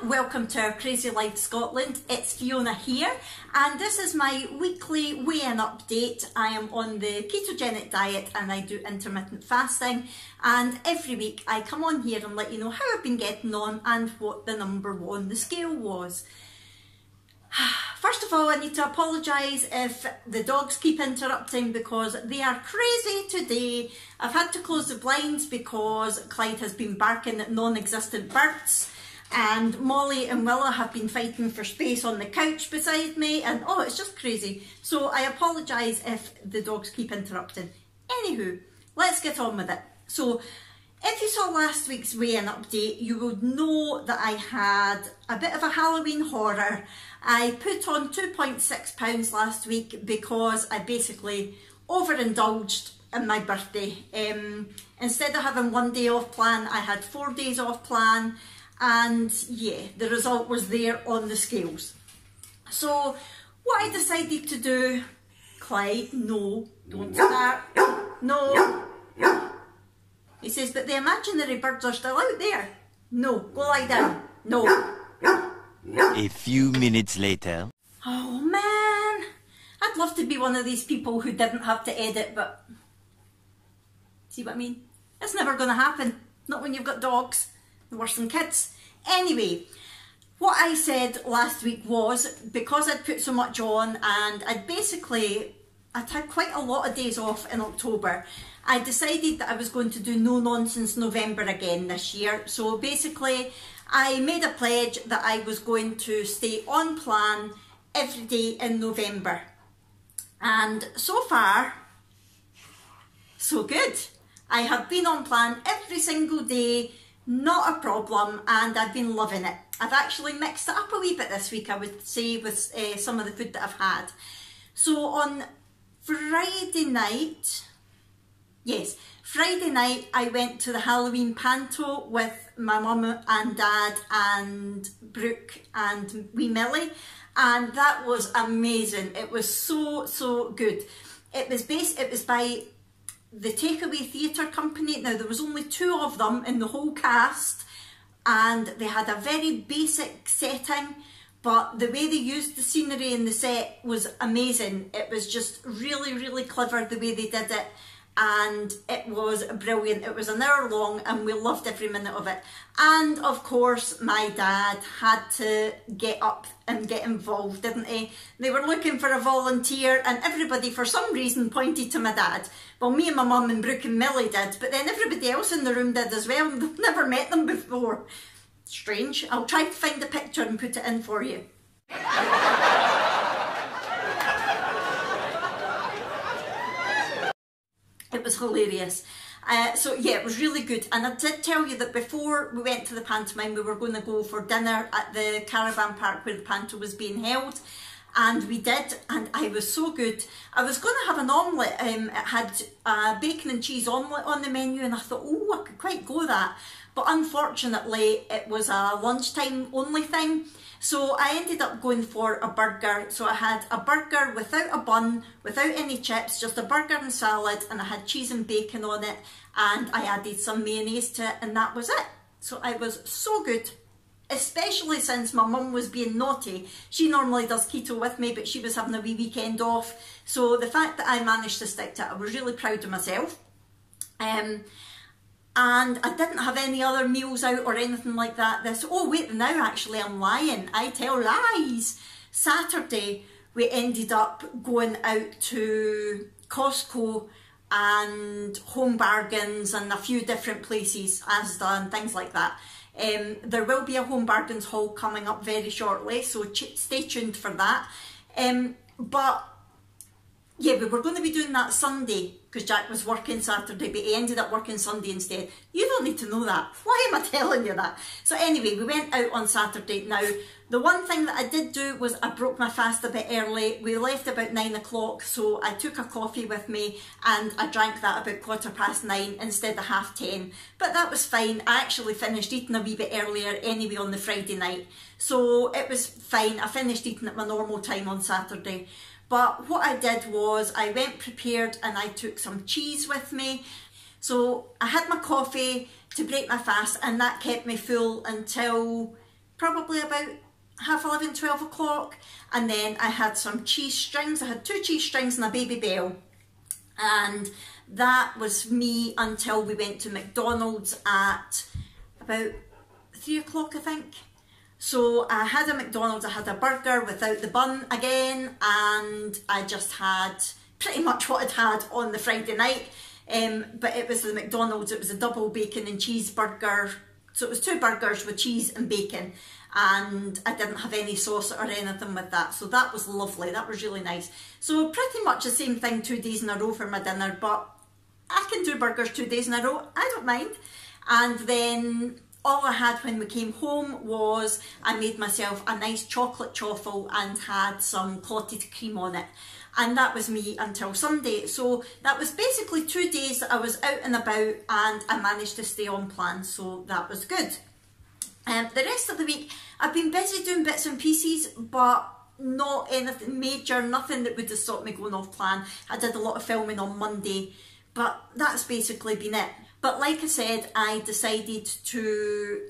welcome to our Crazy Life Scotland. It's Fiona here and this is my weekly weigh-in update. I am on the ketogenic diet and I do intermittent fasting, and every week I come on here and let you know how I've been getting on and what the number on the scale was. First of all, I need to apologise if the dogs keep interrupting because they are crazy today. I've had to close the blinds because Clyde has been barking at non-existent birds, and Molly and Willa have been fighting for space on the couch beside me, and oh, it's just crazy. So I apologise if the dogs keep interrupting. Anywho, let's get on with it. So if you saw last week's weigh-in update, you would know that I had a bit of a Halloween horror. I put on 2.6 pounds last week because I basically overindulged in my birthday. Instead of having 1 day off plan, I had 4 days off plan, and yeah, the result was there on the scales. So what I decided to do, Clyde, no, don't start, no. He says, but the imaginary birds are still out there. No, go lie down. No. A few minutes later. Oh man, I'd love to be one of these people who didn't have to edit, but see what I mean? It's never going to happen. Not when you've got dogs. They're worse than kids. Anyway, what I said last week was, because I'd put so much on and I'd had quite a lot of days off in October, I decided that I was going to do no nonsense November again this year. So basically I made a pledge that I was going to stay on plan every day in November. And so far, so good. I have been on plan every single day, not a problem, and I've been loving it. I've actually mixed it up a wee bit this week, I would say, with some of the food that I've had. So on Friday night, Friday night I went to the Halloween panto with my mum and dad and Brooke and wee Millie, and that was amazing. It was so good. It was by the Takeaway Theatre Company. Now there was only 2 of them in the whole cast, and they had a very basic setting, but the way they used the scenery and the set was amazing. It was just really clever the way they did it, and it was brilliant. It was an hour long and we loved every minute of it. And of course my dad had to get up and get involved, didn't he? They were looking for a volunteer and everybody for some reason pointed to my dad. Well, me and my mum and Brooke and Millie did, but then everybody else in the room did as well. They've never met them before. Strange. I'll try to find a picture and put it in for you. It was hilarious. So yeah, it was really good. And I did tell you that before we went to the pantomime, we were going to go for dinner at the caravan park where the panto was being held. And we did, and I was so good. I was going to have an omelette. It had a bacon and cheese omelette on the menu, and I thought, oh, I could quite go that. But unfortunately, it was a lunchtime only thing. So I ended up going for a burger. So I had a burger without a bun, without any chips, just a burger and salad, and I had cheese and bacon on it, and I added some mayonnaise to it, and that was it. So I was so good, especially since my mum was being naughty. She normally does keto with me, but she was having a wee weekend off. So the fact that I managed to stick to it, I was really proud of myself. And I didn't have any other meals out or anything like that. Oh wait, now actually I'm lying. I tell lies. Saturday we ended up going out to Costco and Home Bargains and a few different places, Asda and things like that. There will be a Home Bargains haul coming up very shortly, so stay tuned for that. But yeah, we were going to be doing that Sunday because Jack was working Saturday, but he ended up working Sunday instead. You don't need to know that. Why am I telling you that? So anyway, we went out on Saturday. Now, the one thing that I did do was I broke my fast a bit early. We left about 9 o'clock, so I took a coffee with me and I drank that about 9:15 instead of 10:30. But that was fine. I actually finished eating a wee bit earlier anyway on the Friday night. So it was fine. I finished eating at my normal time on Saturday. But what I did was I went prepared and I took some cheese with me. So I had my coffee to break my fast, and that kept me full until probably about 11:30, 12 o'clock, and then I had some cheese strings. I had 2 cheese strings and a baby bell, and that was me until we went to McDonald's at about 3 o'clock, I think. So I had a McDonald's, I had a burger without the bun again, and I just had pretty much what I'd had on the Friday night, but it was the McDonald's. It was a double bacon and cheese burger, so it was 2 burgers with cheese and bacon, and I didn't have any sauce or anything with that, so that was lovely. That was really nice. So pretty much the same thing 2 days in a row for my dinner, but I can do burgers 2 days in a row, I don't mind. And then all I had when we came home was I made myself a nice chocolate chaffle and had some clotted cream on it. And that was me until Sunday. So that was basically 2 days that I was out and about, and I managed to stay on plan, so that was good. The rest of the week I've been busy doing bits and pieces, but not anything major, nothing that would have stopped me going off plan. I did a lot of filming on Monday, but that's basically been it. But like I said, I decided to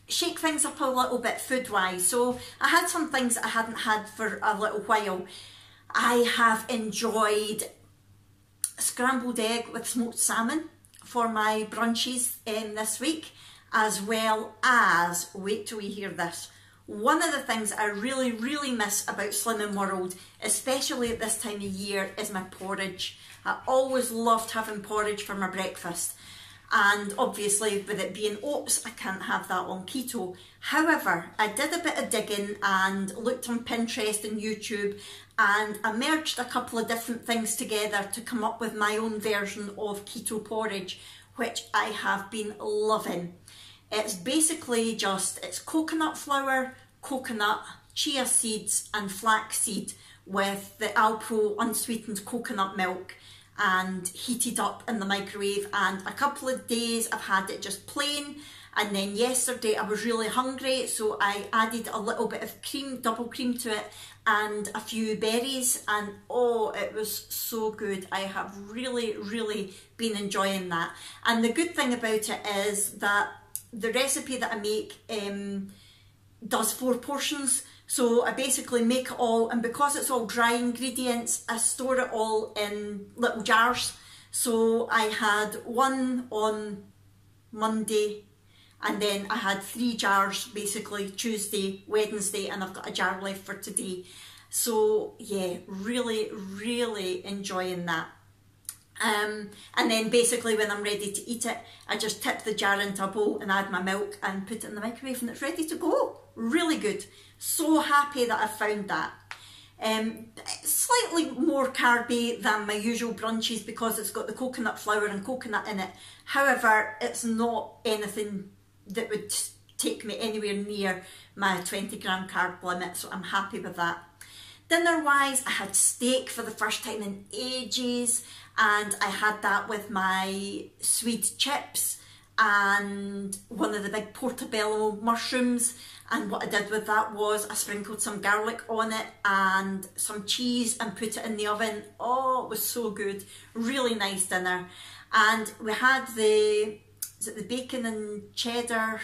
shake things up a little bit food-wise. So I had some things that I hadn't had for a little while. I have enjoyed scrambled egg with smoked salmon for my brunches this week, as well as, wait till you hear this, one of the things I really, really miss about Slimming World, especially at this time of year, is my porridge. I always loved having porridge for my breakfast. And obviously with it being oats, I can't have that on keto. However, I did a bit of digging and looked on Pinterest and YouTube, and I merged a couple of different things together to come up with my own version of keto porridge, which I have been loving. It's basically it's coconut flour, coconut, chia seeds and flaxseed with the Alpro unsweetened coconut milk, and heated up in the microwave. And a couple of days I've had it just plain, and then yesterday I was really hungry, so I added a little bit of cream, double cream to it, and a few berries, and oh, it was so good. I have really, really been enjoying that. And the good thing about it is that the recipe that I make does 4 portions. So I basically make it all, and because it's all dry ingredients, I store it all in little jars. So I had 1 on Monday, and then I had 3 jars basically Tuesday, Wednesday, and I've got a jar left for today. So yeah, really, really enjoying that. And then basically when I'm ready to eat it, I just tip the jar into a bowl and add my milk and put it in the microwave, and it's ready to go. Really good. So happy that I found that. Slightly more carby than my usual brunches because it's got the coconut flour and coconut in it. However, it's not anything that would take me anywhere near my 20-gram carb limit, so I'm happy with that. Dinner wise, I had steak for the first time in ages, and I had that with my Swede chips and one of the big portobello mushrooms. And what I did with that was I sprinkled some garlic on it and some cheese and put it in the oven. Oh, it was so good. Really nice dinner. And we had the bacon and cheddar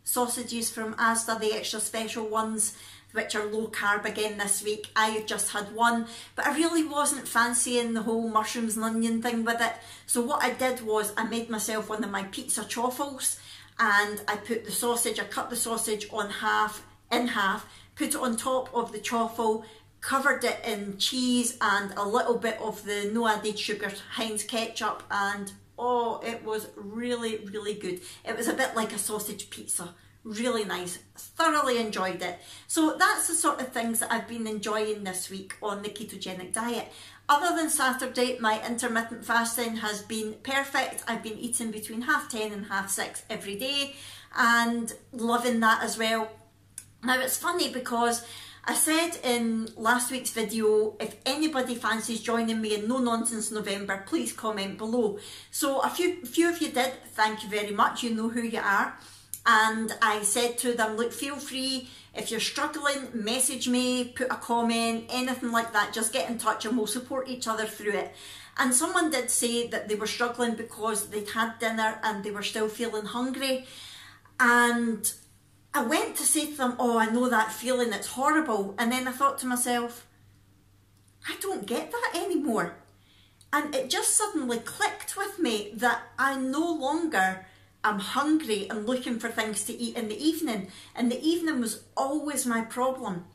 sausages from Asda, the extra special ones, which are low carb again this week. I just had one, but I really wasn't fancying the whole mushrooms and onion thing with it. So what I did was I made myself one of my pizza chaffles, and I put the sausage, I cut the sausage in half, put it on top of the chaffle, covered it in cheese and a little bit of the no added sugar Heinz ketchup, and oh, it was really, really good. It was a bit like a sausage pizza. Really nice. Thoroughly enjoyed it. So that's the sort of things that I've been enjoying this week on the ketogenic diet. Other than Saturday, my intermittent fasting has been perfect. I've been eating between 10:30 and 6:30 every day, and loving that as well. Now it's funny because I said in last week's video, if anybody fancies joining me in No Nonsense November, please comment below. So a few of you did. Thank you very much. You know who you are. And I said to them, look, feel free, if you're struggling, message me, put a comment, anything like that, just get in touch and we'll support each other through it. And someone did say that they were struggling because they'd had dinner and they were still feeling hungry. And I went to say to them, oh, I know that feeling, it's horrible. And then I thought to myself, I don't get that anymore. And it just suddenly clicked with me that I no longer am hungry and looking for things to eat in the evening. And the evening was always my problem.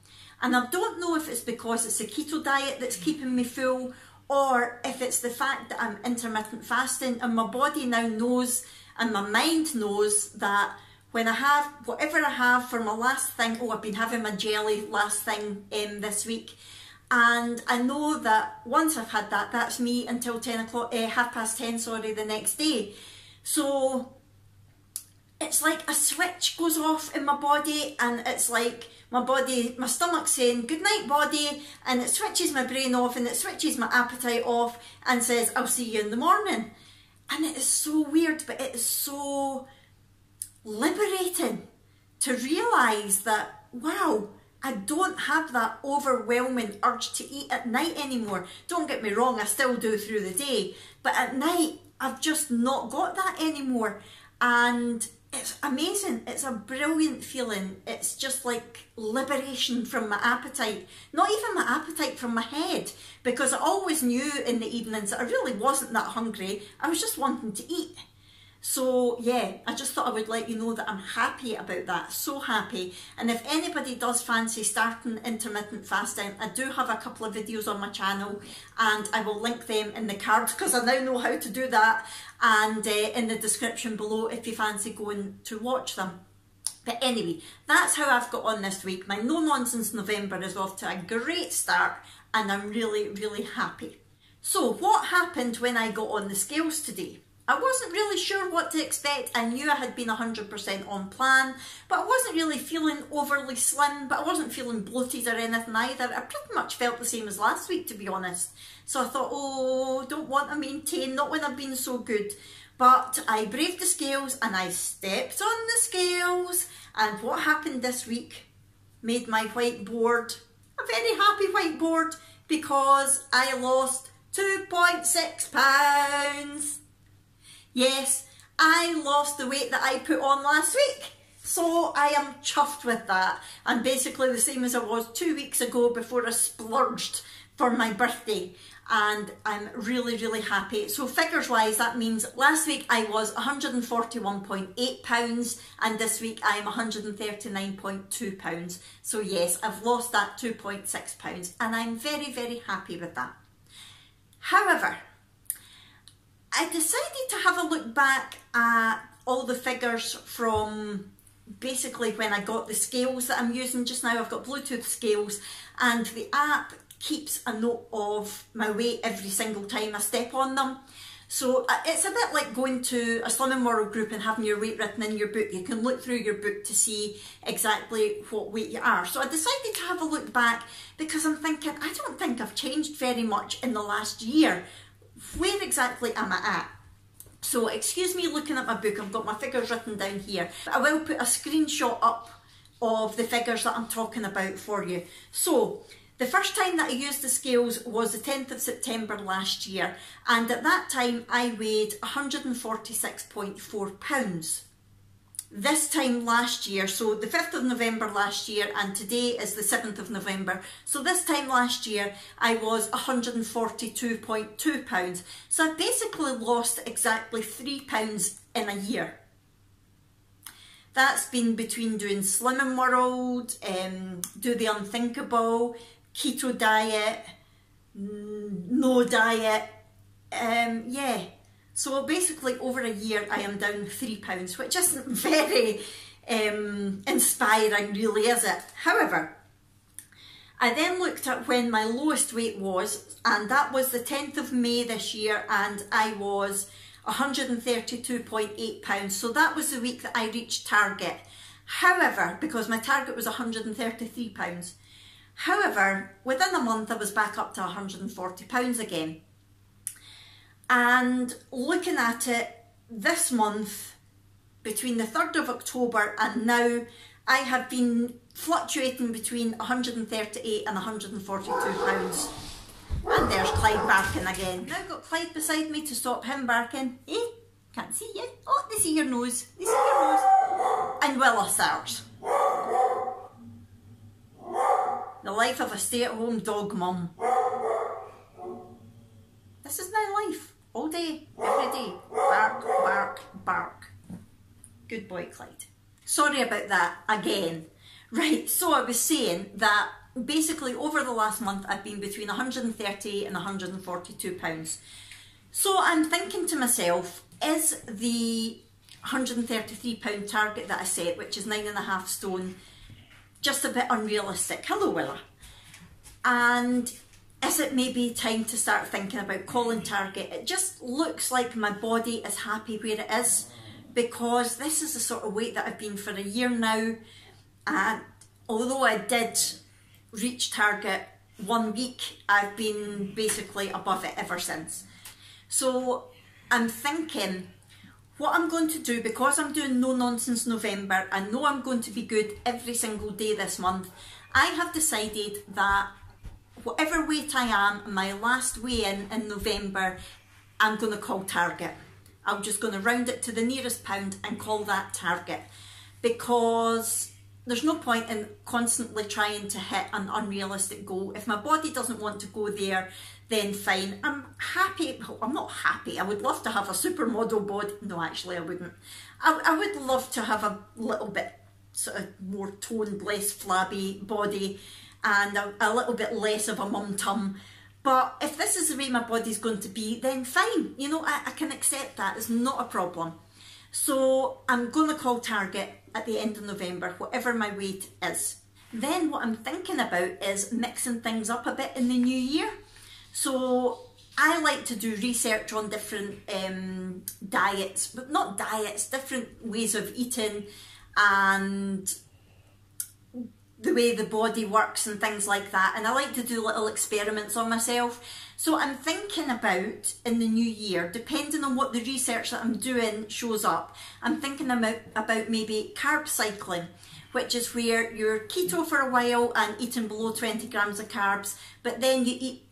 And I don't know if it's because it's a keto diet that's keeping me full, or if it's the fact that I'm intermittent fasting and my body now knows and my mind knows that when I have whatever I have for my last thing, oh, I've been having my jelly last thing this week, and I know that once I've had that, that's me until 10 o'clock, 10:30, sorry, the next day. So it's like a switch goes off in my body, and it's like my body, my stomach's saying, good night body, and it switches my brain off and it switches my appetite off and says, I'll see you in the morning. And it is so weird, but it is so liberating to realise that, wow, I don't have that overwhelming urge to eat at night anymore. Don't get me wrong, I still do through the day, but at night I've just not got that anymore. And it's amazing. It's a brilliant feeling. It's just like liberation from my appetite. Not even my appetite, from my head, because I always knew in the evenings that I really wasn't that hungry. I was just wanting to eat. So yeah, I just thought I would let you know that I'm happy about that, so happy. And if anybody does fancy starting intermittent fasting, I do have a couple of videos on my channel, and I will link them in the cards because I now know how to do that, and in the description below if you fancy going to watch them. But anyway, that's how I've got on this week. My No Nonsense November is off to a great start, and I'm really, really happy. So what happened when I got on the scales today? I wasn't really sure what to expect. I knew I had been 100% on plan, but I wasn't really feeling overly slim, but I wasn't feeling bloated or anything either. I pretty much felt the same as last week, to be honest. So I thought, oh, don't want to maintain, not when I've been so good. But I braved the scales and I stepped on the scales. And what happened this week made my whiteboard a very happy whiteboard, because I lost 2.6 pounds. Yes, I lost the weight that I put on last week. So I am chuffed with that. I'm basically the same as I was 2 weeks ago before I splurged for my birthday. And I'm really, really happy. So figures wise, that means last week I was 141.8 pounds and this week I am 139.2 pounds. So yes, I've lost that 2.6 pounds and I'm very, very happy with that. However, I decided to have a look back at all the figures from basically when I got the scales that I'm using just now. I've got Bluetooth scales, and the app keeps a note of my weight every single time I step on them. So it's a bit like going to a Slimming World group and having your weight written in your book. You can look through your book to see exactly what weight you are. So I decided to have a look back because I'm thinking, I don't think I've changed very much in the last year. Where exactly am I at? So excuse me looking at my book, I've got my figures written down here. I will put a screenshot up of the figures that I'm talking about for you. So the first time that I used the scales was the 10th of September last year, and at that time I weighed 146.4 pounds. This time last year, so the 5th of November last year, and today is the 7th of November, so this time last year I was 142.2 pounds. So I basically lost exactly 3 pounds in a year. That's been between doing Slimming World, Do the Unthinkable, Keto diet, no diet, yeah. So basically over a year I am down 3 pounds, which isn't very inspiring really, is it? However, I then looked at when my lowest weight was, and that was the 10th of May this year, and I was 132.8 pounds. So that was the week that I reached target. However, because my target was 133 pounds. However, within a month I was back up to 140 pounds again. And looking at it this month, between the 3rd of October and now, I have been fluctuating between 138 and 142 pounds. And there's Clyde barking again. Now I've got Clyde beside me to stop him barking. Eh? Can't see you. Oh, they see your nose. They see your nose. And Willa starts. The life of a stay-at-home dog mum. This is my life. All day, every day. Bark, bark, bark. Good boy, Clyde. Sorry about that again. Right, so I was saying that basically over the last month I've been between 130 and 142 pounds. So I'm thinking to myself, is the 133 pound target that I set, which is 9.5 stone, just a bit unrealistic? Hello, Willa. And is it maybe time to start thinking about calling target? It just looks like my body is happy where it is, because this is the sort of weight that I've been for a year now, and although I did reach target 1 week, I've been basically above it ever since. So I'm thinking what I'm going to do, because I'm doing No Nonsense November, I know I'm going to be good every single day this month. I have decided that whatever weight I am, my last weigh-in in November, I'm going to call target. I'm just going to round it to the nearest pound and call that target, because there's no point in constantly trying to hit an unrealistic goal. If my body doesn't want to go there, then fine. I'm happy. Well, I'm not happy. I would love to have a supermodel body. No, actually I wouldn't. I would love to have a little bit sort of more toned, less flabby body, and a little bit less of a mum tum. But if this is the way my body's going to be, then fine. You know, I can accept that. It's not a problem. So I'm going to call target at the end of November, whatever my weight is. Then what I'm thinking about is mixing things up a bit in the new year. So I like to do research on different diets, but not diets, different ways of eating and the way the body works and things like that. And I like to do little experiments on myself. So I'm thinking about, in the new year, depending on what the research that I'm doing shows up, I'm thinking about maybe carb cycling, which is where you're keto for a while and eating below 20 grams of carbs, but then you eat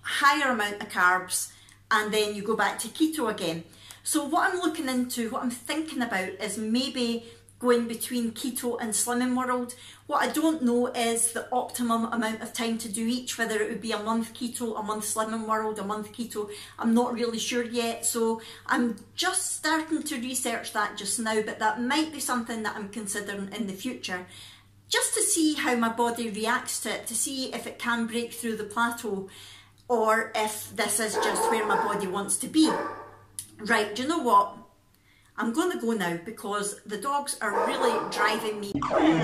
higher amount of carbs and then you go back to keto again. So what I'm looking into, what I'm thinking about is maybe going between keto and slimming world. What I don't know is the optimum amount of time to do each, whether it would be a month keto, a month slimming world, a month keto. I'm not really sure yet, so I'm just starting to research that just now, but that might be something that I'm considering in the future, just to see how my body reacts to it, to see if it can break through the plateau or if this is just where my body wants to be. Right, do you know what? I'm going to go now because the dogs are really driving me crazy.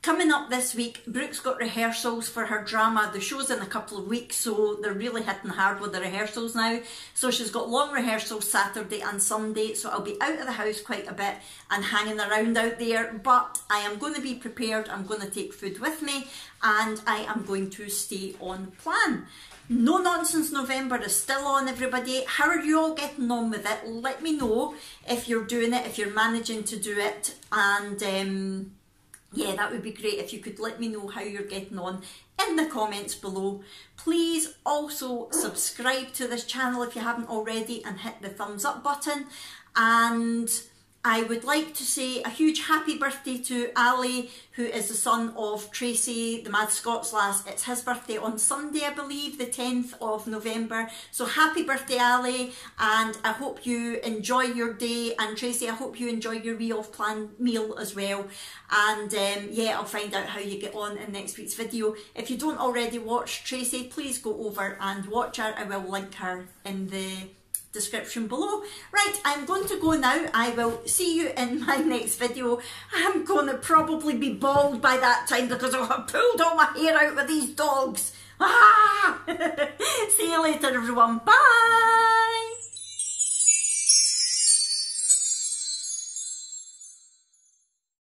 Coming up this week, Brooke's got rehearsals for her drama. The show's in a couple of weeks, so they're really hitting hard with the rehearsals now. So she's got long rehearsals Saturday and Sunday, so I'll be out of the house quite a bit and hanging around out there. But I am going to be prepared. I'm going to take food with me and I am going to stay on plan. No Nonsense November is still on, everybody. How are you all getting on with it? Let me know if you're doing it, if you're managing to do it, and yeah, that would be great if you could let me know how you're getting on in the comments below. Please also subscribe to this channel if you haven't already and hit the thumbs up button. And I would like to say a huge happy birthday to Ali, who is the son of Tracy, the Mad Scots Lass. It's his birthday on Sunday, I believe, the 10th of November. So happy birthday, Ali, and I hope you enjoy your day. And Tracy, I hope you enjoy your wee off-plan meal as well. And yeah, I'll find out how you get on in next week's video. If you don't already watch Tracy, please go over and watch her. I will link her in the description below. Right, I'm going to go now. I will see you in my next video. I'm going to probably be bald by that time because I'll have pulled all my hair out with these dogs. Ah! See you later, everyone. Bye!